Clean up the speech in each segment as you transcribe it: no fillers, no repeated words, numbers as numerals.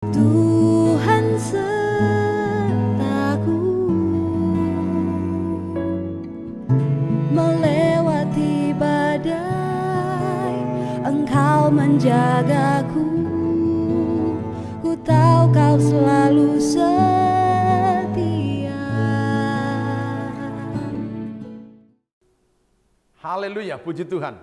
Tuhan sertaku melewati badai, Engkau menjagaku. Ku tahu Kau selalu setia. Haleluya, puji Tuhan.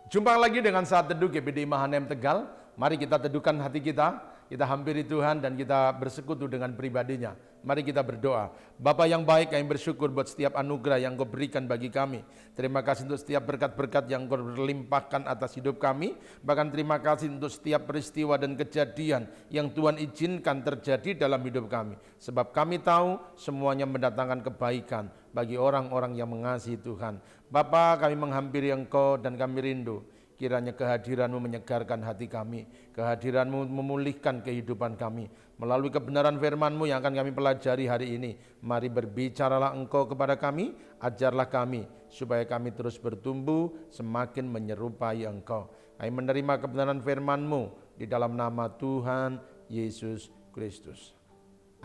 Jumpa lagi dengan saat teduh GBD Mahanem Tegal. Mari kita teduhkan hati kita hampiri Tuhan dan kita bersekutu dengan pribadinya. Mari kita berdoa. Bapa yang baik, kami bersyukur buat setiap anugerah yang Kau berikan bagi kami. Terima kasih untuk setiap berkat-berkat yang Kau berlimpahkan atas hidup kami. Bahkan terima kasih untuk setiap peristiwa dan kejadian yang Tuhan izinkan terjadi dalam hidup kami. Sebab kami tahu semuanya mendatangkan kebaikan bagi orang-orang yang mengasihi Tuhan. Bapa, kami menghampiri Engkau dan kami rindu. Kiranya kehadiran-Mu menyegarkan hati kami, kehadiran-Mu memulihkan kehidupan kami. Melalui kebenaran firman-Mu yang akan kami pelajari hari ini, mari berbicaralah Engkau kepada kami, ajarlah kami, supaya kami terus bertumbuh, semakin menyerupai Engkau. Kami menerima kebenaran firman-Mu di dalam nama Tuhan Yesus Kristus.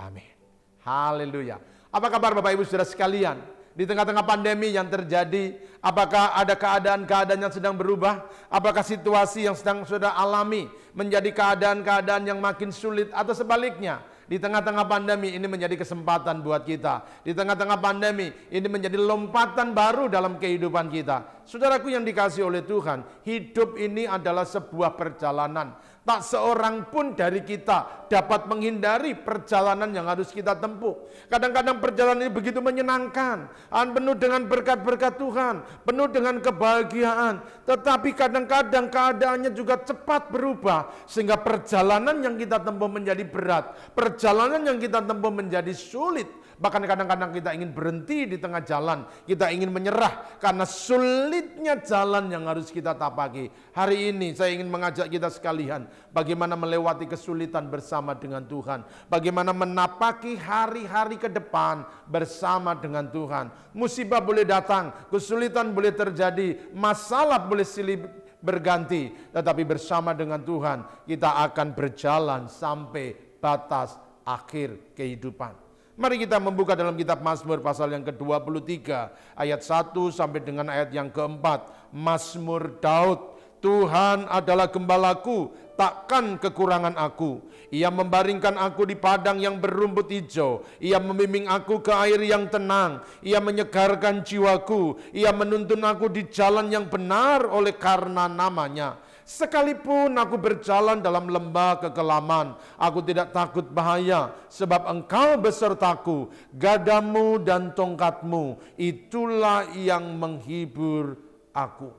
Amin. Haleluya. Apa kabar Bapak Ibu Saudara sekalian? Di tengah-tengah pandemi yang terjadi, apakah ada keadaan-keadaan yang sedang berubah? Apakah situasi yang sedang saudara alami menjadi keadaan-keadaan yang makin sulit atau sebaliknya? Di tengah-tengah pandemi ini menjadi kesempatan buat kita. Di tengah-tengah pandemi ini menjadi lompatan baru dalam kehidupan kita. Saudaraku yang dikasihi oleh Tuhan, hidup ini adalah sebuah perjalanan. Tak seorang pun dari kita dapat menghindari perjalanan yang harus kita tempuh. Kadang-kadang perjalanan ini begitu menyenangkan, penuh dengan berkat-berkat Tuhan, penuh dengan kebahagiaan. Tetapi kadang-kadang keadaannya juga cepat berubah, sehingga perjalanan yang kita tempuh menjadi berat, perjalanan yang kita tempuh menjadi sulit. Bahkan kadang-kadang kita ingin berhenti di tengah jalan, kita ingin menyerah karena sulitnya jalan yang harus kita tapaki. Hari ini saya ingin mengajak kita sekalian, bagaimana melewati kesulitan bersama dengan Tuhan, bagaimana menapaki hari-hari ke depan bersama dengan Tuhan. Musibah boleh datang, kesulitan boleh terjadi, masalah boleh silih berganti, tetapi bersama dengan Tuhan kita akan berjalan sampai batas akhir kehidupan. Mari kita membuka dalam kitab Mazmur pasal yang ke-23 ayat 1 sampai dengan ayat yang ke-4. Mazmur Daud. Tuhan adalah gembalaku, takkan kekurangan aku. Ia membaringkan aku di padang yang berumput hijau. Ia membimbing aku ke air yang tenang. Ia menyegarkan jiwaku. Ia menuntun aku di jalan yang benar oleh karena namanya. Sekalipun aku berjalan dalam lembah kekelaman, aku tidak takut bahaya, sebab Engkau besertaku, gadamu dan tongkatmu, itulah yang menghibur aku.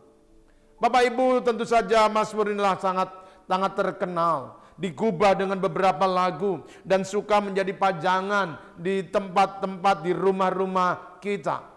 Bapak Ibu, tentu saja Mazmur inilah sangat terkenal, digubah dengan beberapa lagu dan suka menjadi pajangan di tempat-tempat di rumah-rumah kita.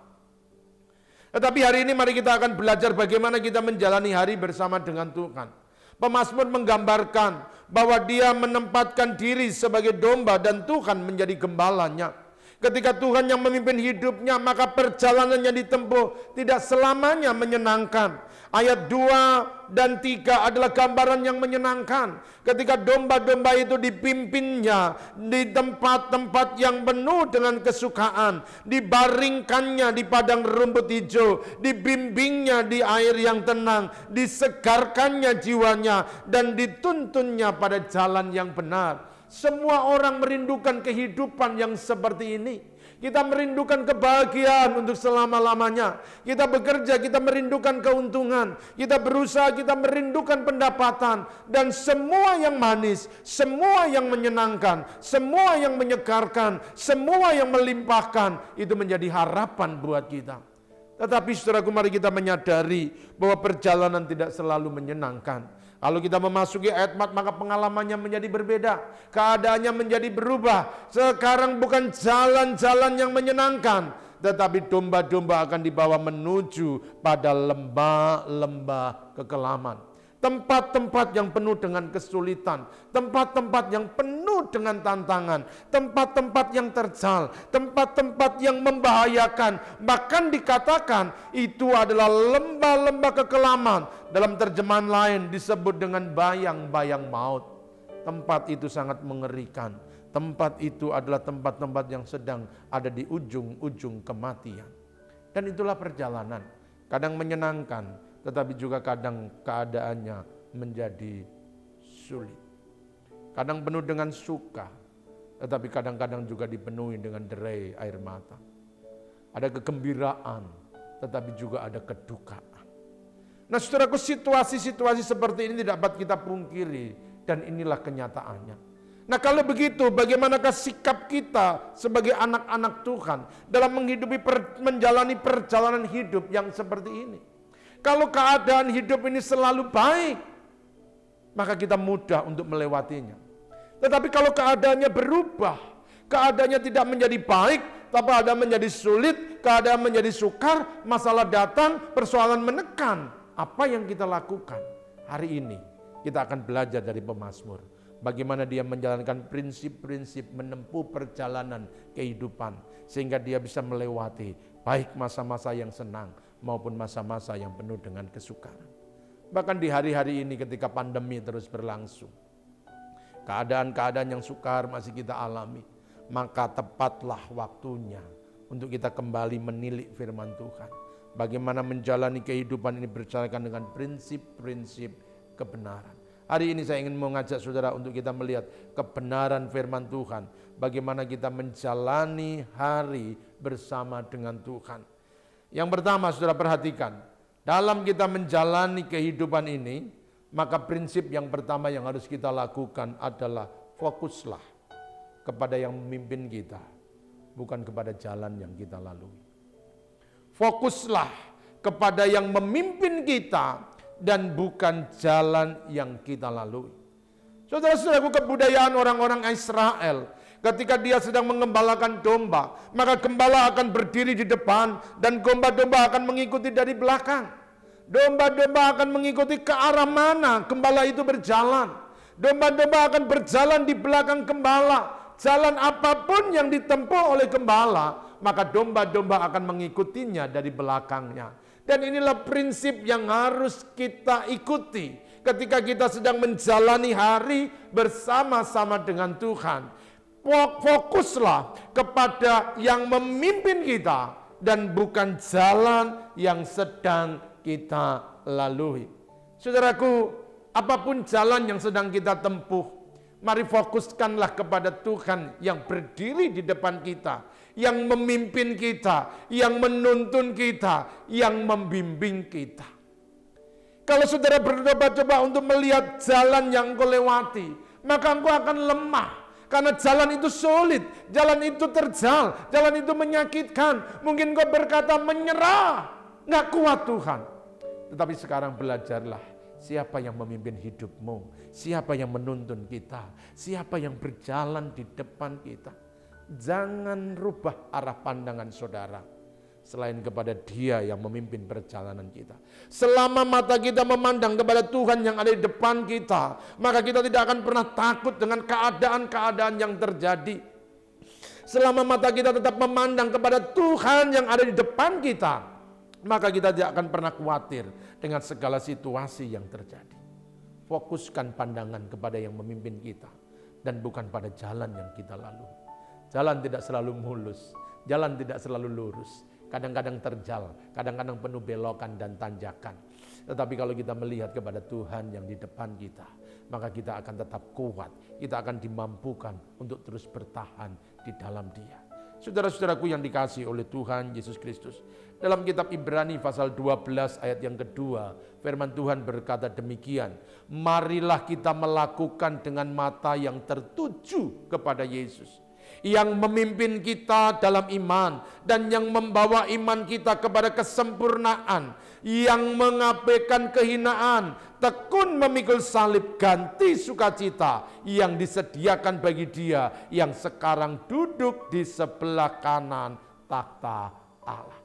Tetapi hari ini mari kita akan belajar bagaimana kita menjalani hari bersama dengan Tuhan. Pemazmur menggambarkan bahwa dia menempatkan diri sebagai domba dan Tuhan menjadi gembalanya. Ketika Tuhan yang memimpin hidupnya, maka perjalanan yang ditempuh tidak selamanya menyenangkan. Ayat 2 dan 3 adalah gambaran yang menyenangkan. Ketika domba-domba itu dipimpinnya di tempat-tempat yang penuh dengan kesukaan, dibaringkannya di padang rumput hijau, dibimbingnya di air yang tenang, disegarkannya jiwanya, dan dituntunnya pada jalan yang benar. Semua orang merindukan kehidupan yang seperti ini. Kita merindukan kebahagiaan untuk selama-lamanya. Kita bekerja, kita merindukan keuntungan. Kita berusaha, kita merindukan pendapatan. Dan semua yang manis, semua yang menyenangkan, semua yang menyegarkan, semua yang melimpahkan, itu menjadi harapan buat kita. Tetapi saudaraku, mari kita menyadari bahwa perjalanan tidak selalu menyenangkan. Kalau kita memasuki ayat 4, maka pengalamannya menjadi berbeda. Keadaannya menjadi berubah. Sekarang bukan jalan-jalan yang menyenangkan, tetapi domba-domba akan dibawa menuju pada lembah-lembah kekelaman. Tempat-tempat yang penuh dengan kesulitan, tempat-tempat yang penuh dengan tantangan, tempat-tempat yang terjal, tempat-tempat yang membahayakan. Bahkan dikatakan itu adalah lembah-lembah kekelaman. Dalam terjemahan lain disebut dengan bayang-bayang maut. Tempat itu sangat mengerikan. Tempat itu adalah tempat-tempat yang sedang ada di ujung-ujung kematian. Dan itulah perjalanan. Kadang menyenangkan, tetapi juga kadang keadaannya menjadi sulit. Kadang penuh dengan suka, tetapi kadang-kadang juga dipenuhi dengan derai air mata. Ada kegembiraan, tetapi juga ada kedukaan. Nah saudaraku, situasi-situasi seperti ini tidak dapat kita pungkiri, dan inilah kenyataannya. Nah kalau begitu, bagaimanakah sikap kita sebagai anak-anak Tuhan dalam menjalani perjalanan hidup yang seperti ini? Kalau keadaan hidup ini selalu baik, maka kita mudah untuk melewatinya. Tetapi kalau keadaannya berubah, keadaannya tidak menjadi baik, tapi keadaan menjadi sulit, keadaan menjadi sukar, masalah datang, persoalan menekan, apa yang kita lakukan? Hari ini kita akan belajar dari pemazmur, bagaimana dia menjalankan prinsip-prinsip menempuh perjalanan kehidupan, sehingga dia bisa melewati baik masa-masa yang senang maupun masa-masa yang penuh dengan kesukaran. Bahkan di hari-hari ini ketika pandemi terus berlangsung, keadaan-keadaan yang sukar masih kita alami, maka tepatlah waktunya untuk kita kembali menilik firman Tuhan. Bagaimana menjalani kehidupan ini berdasarkan dengan prinsip-prinsip kebenaran. Hari ini saya ingin mengajak saudara untuk kita melihat kebenaran firman Tuhan. Bagaimana kita menjalani hari bersama dengan Tuhan. Yang pertama saudara perhatikan, dalam kita menjalani kehidupan ini, maka prinsip yang pertama yang harus kita lakukan adalah fokuslah kepada yang memimpin kita, bukan kepada jalan yang kita lalui. Fokuslah kepada yang memimpin kita dan bukan jalan yang kita lalui. Saudara-saudaraku, kebudayaan orang-orang Israel, ketika dia sedang mengembalakan domba, maka gembala akan berdiri di depan dan domba-domba akan mengikuti dari belakang. Domba-domba akan mengikuti ke arah mana gembala itu berjalan. Domba-domba akan berjalan di belakang gembala. Jalan apapun yang ditempuh oleh gembala, maka domba-domba akan mengikutinya dari belakangnya. Dan inilah prinsip yang harus kita ikuti ketika kita sedang menjalani hari bersama-sama dengan Tuhan. Fokuslah kepada yang memimpin kita dan bukan jalan yang sedang kita lalui. Saudaraku, apapun jalan yang sedang kita tempuh, mari fokuskanlah kepada Tuhan yang berdiri di depan kita, yang memimpin kita, yang menuntun kita, yang membimbing kita. Kalau saudara bercoba-coba untuk melihat jalan yang engkau lewati, maka engkau akan lemah. Karena jalan itu sulit, jalan itu terjal, jalan itu menyakitkan. Mungkin engkau berkata menyerah, nggak kuat Tuhan. Tetapi sekarang belajarlah, siapa yang memimpin hidupmu, siapa yang menuntun kita, siapa yang berjalan di depan kita. Jangan rubah arah pandangan saudara, selain kepada Dia yang memimpin perjalanan kita. Selama mata kita memandang kepada Tuhan yang ada di depan kita, maka kita tidak akan pernah takut dengan keadaan-keadaan yang terjadi. Selama mata kita tetap memandang kepada Tuhan yang ada di depan kita, maka kita tidak akan pernah khawatir dengan segala situasi yang terjadi. Fokuskan pandangan kepada yang memimpin kita dan bukan pada jalan yang kita lalui. Jalan tidak selalu mulus, jalan tidak selalu lurus. Kadang-kadang terjal, kadang-kadang penuh belokan dan tanjakan. Tetapi kalau kita melihat kepada Tuhan yang di depan kita, maka kita akan tetap kuat. Kita akan dimampukan untuk terus bertahan di dalam Dia. Saudara-saudaraku yang dikasihi oleh Tuhan Yesus Kristus, dalam kitab Ibrani pasal 12 ayat yang kedua, firman Tuhan berkata demikian, marilah kita melakukan dengan mata yang tertuju kepada Yesus, yang memimpin kita dalam iman dan yang membawa iman kita kepada kesempurnaan, yang mengabaikan kehinaan, tekun memikul salib, ganti sukacita yang disediakan bagi Dia yang sekarang duduk di sebelah kanan takhta Allah.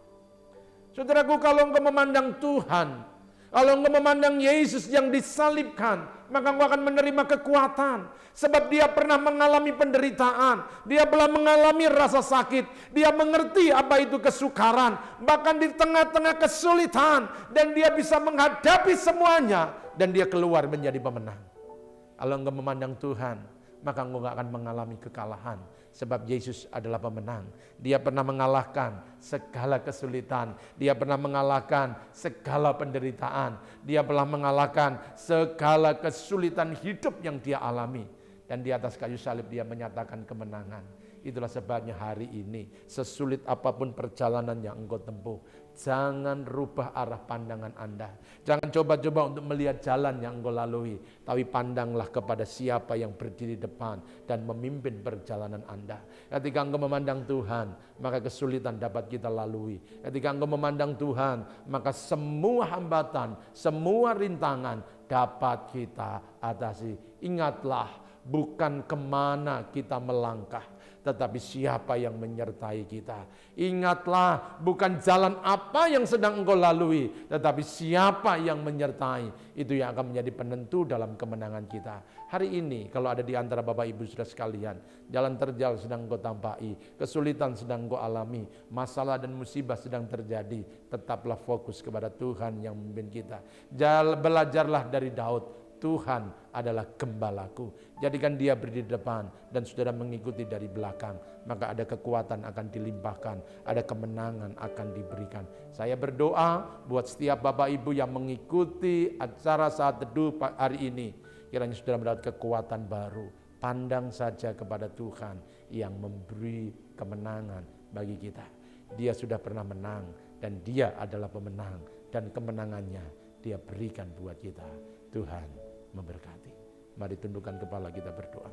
Saudaraku, kalau engkau memandang Tuhan, kalau engkau memandang Yesus yang disalibkan, maka engkau akan menerima kekuatan. Sebab Dia pernah mengalami penderitaan, Dia pernah mengalami rasa sakit, Dia mengerti apa itu kesukaran, bahkan di tengah-tengah kesulitan, dan Dia bisa menghadapi semuanya, dan Dia keluar menjadi pemenang. Kalau engkau memandang Tuhan, maka engkau gak akan mengalami kekalahan. Sebab Yesus adalah pemenang. Dia pernah mengalahkan segala kesulitan. Dia pernah mengalahkan segala penderitaan. Dia pernah mengalahkan segala kesulitan hidup yang dia alami. Dan di atas kayu salib dia menyatakan kemenangan. Itulah sebabnya hari ini, sesulit apapun perjalanan yang engkau tempuh, jangan rubah arah pandangan Anda. Jangan coba-coba untuk melihat jalan yang engkau lalui, tapi pandanglah kepada siapa yang berdiri depan dan memimpin perjalanan Anda. Ketika engkau memandang Tuhan, maka kesulitan dapat kita lalui. Ketika engkau memandang Tuhan, maka semua hambatan, semua rintangan dapat kita atasi. Ingatlah, bukan kemana kita melangkah, tetapi siapa yang menyertai kita. Ingatlah, bukan jalan apa yang sedang engkau lalui, tetapi siapa yang menyertai. Itu yang akan menjadi penentu dalam kemenangan kita. Hari ini kalau ada di antara Bapak Ibu Saudara sekalian, jalan terjal sedang engkau tampai, kesulitan sedang engkau alami, masalah dan musibah sedang terjadi, tetaplah fokus kepada Tuhan yang memimpin kita. Belajarlah dari Daud. Tuhan adalah gembalaku. Jadikan dia berdiri di depan dan saudara mengikuti dari belakang. Maka ada kekuatan akan dilimpahkan, ada kemenangan akan diberikan. Saya berdoa buat setiap Bapak Ibu yang mengikuti acara saat teduh hari ini. Kiranya saudara mendapat kekuatan baru. Pandang saja kepada Tuhan yang memberi kemenangan bagi kita. Dia sudah pernah menang dan dia adalah pemenang. Dan kemenangannya dia berikan buat kita. Tuhan memberkati. Mari tundukkan kepala kita berdoa.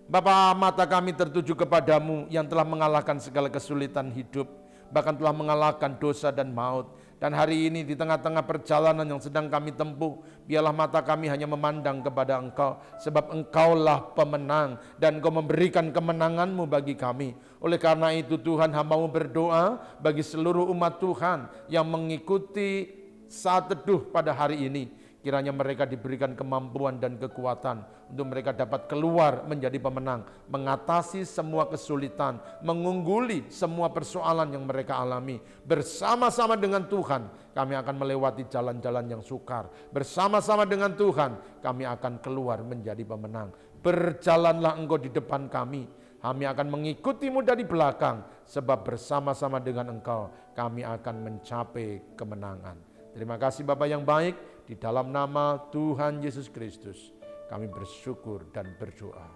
Bapa, mata kami tertuju kepadamu yang telah mengalahkan segala kesulitan hidup, bahkan telah mengalahkan dosa dan maut. Dan hari ini di tengah-tengah perjalanan yang sedang kami tempuh, biarlah mata kami hanya memandang kepada Engkau, sebab Engkaulah pemenang dan Engkau memberikan kemenangan-Mu bagi kami. Oleh karena itu Tuhan, hamba-Mu berdoa bagi seluruh umat Tuhan yang mengikuti saat teduh pada hari ini. Kiranya mereka diberikan kemampuan dan kekuatan untuk mereka dapat keluar menjadi pemenang, mengatasi semua kesulitan, mengungguli semua persoalan yang mereka alami. Bersama-sama dengan Tuhan, kami akan melewati jalan-jalan yang sukar. Bersama-sama dengan Tuhan, kami akan keluar menjadi pemenang. Berjalanlah Engkau di depan kami. Kami akan mengikutimu dari belakang, sebab bersama-sama dengan Engkau, kami akan mencapai kemenangan. Terima kasih Bapa yang baik. Di dalam nama Tuhan Yesus Kristus kami bersyukur dan berdoa.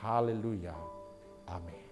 Haleluya. Amin.